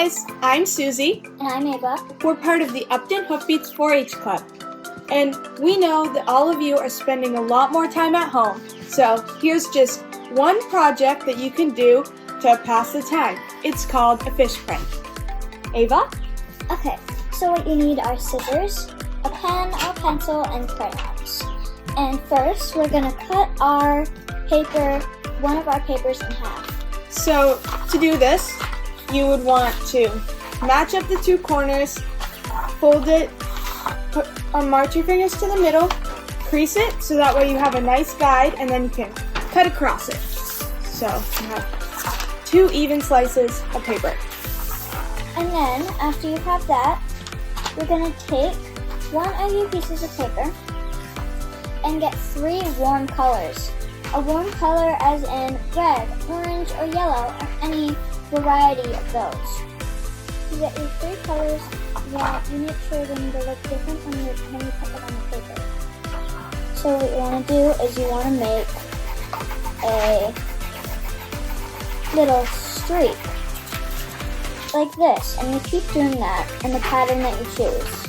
guys, I'm Susie. And I'm Ava. We're part of the Upton Hoofbeats 4-H Club. And we know that all of you are spending a lot more time at home. So here's just one project that you can do to pass the time. It's called a fish print. Ava? Okay, so what you need are scissors, a pen or pencil, and crayons. And first, we're going to cut one of our papers in half. So to do this, you would want to match up the two corners, fold it, march your fingers to the middle, crease it so that way you have a nice guide, and then you can cut across it. So you have 2 even slices of paper. And then, after you have that, you're going to take one of your pieces of paper and get 3 warm colors. A warm color as in red, orange, or yellow, or any variety of those. You get your 3 colors, you make sure they need to look different when you put them on the paper. So what you want to do is you want to make a little streak, like this, and you keep doing that in the pattern that you choose.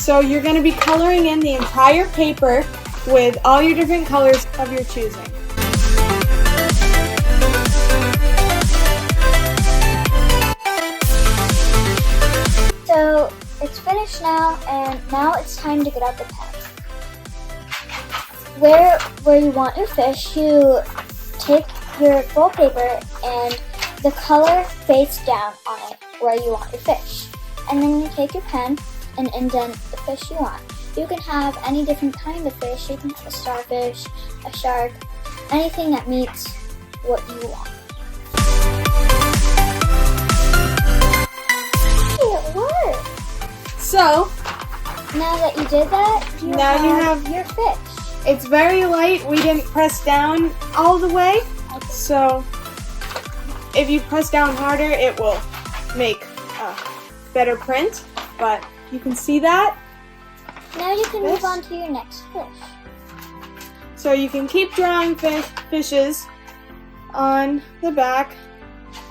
So you're going to be coloring in the entire paper with all your different colors of your choosing. So it's finished now, and now it's time to get out the pen. Where you want your fish, you take your full paper and the color face down on it where you want your fish. And then you take your pen and indent the fish you want. You can have any different kind of fish. You can have a starfish, a shark, anything that meets what you want. Hey, it worked! So, now that you did that, you have your fish. It's very light. We didn't press down all the way. Okay. So, if you press down harder, it will make a better print. But you can see that. Now you can move on to your next fish. So you can keep drawing fishes on the back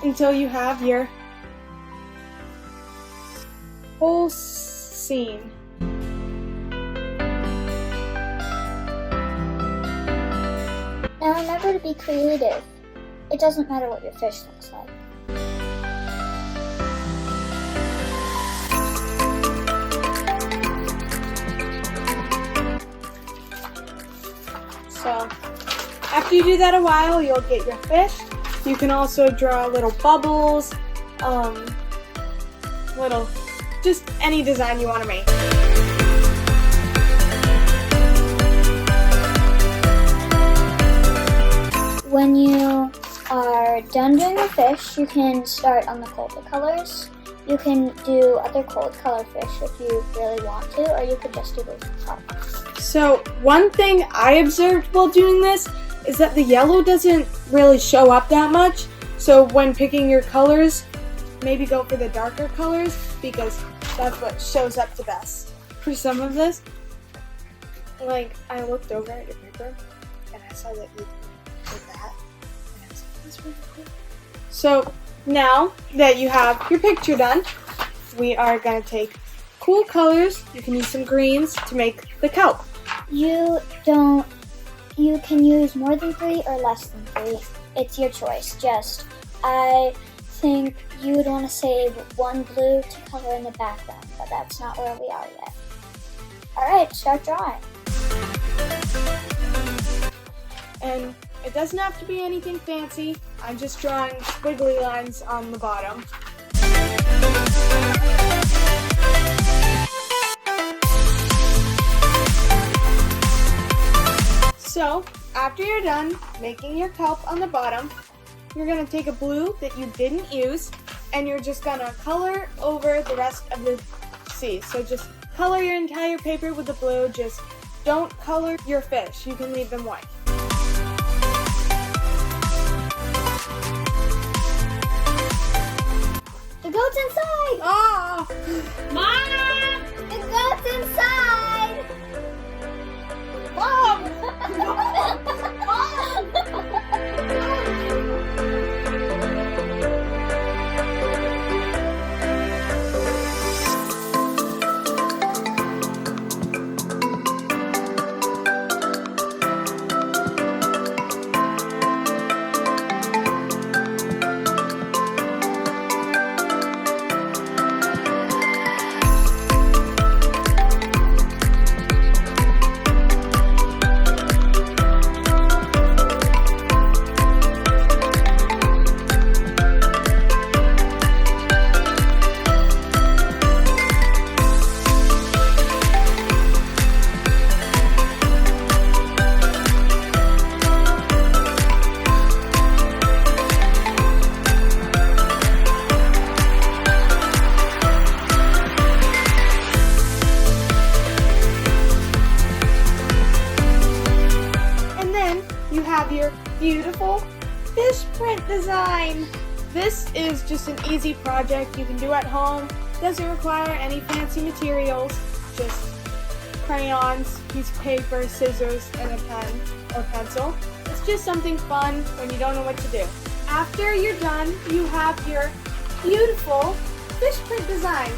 until you have your whole scene. Now remember to be creative. It doesn't matter what your fish looks like. So after you do that a while, you'll get your fish. You can also draw little bubbles, just any design you want to make. When you are done doing your fish, you can start on the colder colors. You can do other cold color fish if you really want to, or you could just do those colors. So one thing I observed while doing this is that the yellow doesn't really show up that much. So when picking your colors, maybe go for the darker colors because that's what shows up the best. For some of this, I looked over at your paper and I saw that you did that. And I was like, that's really cool. So now that you have your picture done, we are going to take cool colors. You can use some greens to make the kelp. You can use more than 3 or less than 3. It's your choice. I think you would want to save 1 blue to color in the background, but that's not where we are yet. Alright, start drawing. And it doesn't have to be anything fancy. I'm just drawing squiggly lines on the bottom. So, after you're done making your kelp on the bottom, you're going to take a blue that you didn't use, and you're just going to color over the rest of the sea. So just color your entire paper with the blue, just don't color your fish. You can leave them white. The goat's inside! Oh! Mom! The goat's inside! Mom! Mom! your beautiful fish print design. This is just an easy project you can do at home. Doesn't require any fancy materials, just crayons, piece of paper, scissors, and a pen or pencil. It's just something fun when you don't know what to do. After you're done, you have your beautiful fish print design.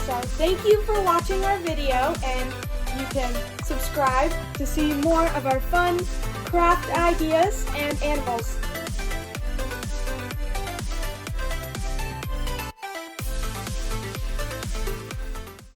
So thank you for watching our video, and you can subscribe to see more of our fun craft ideas and animals.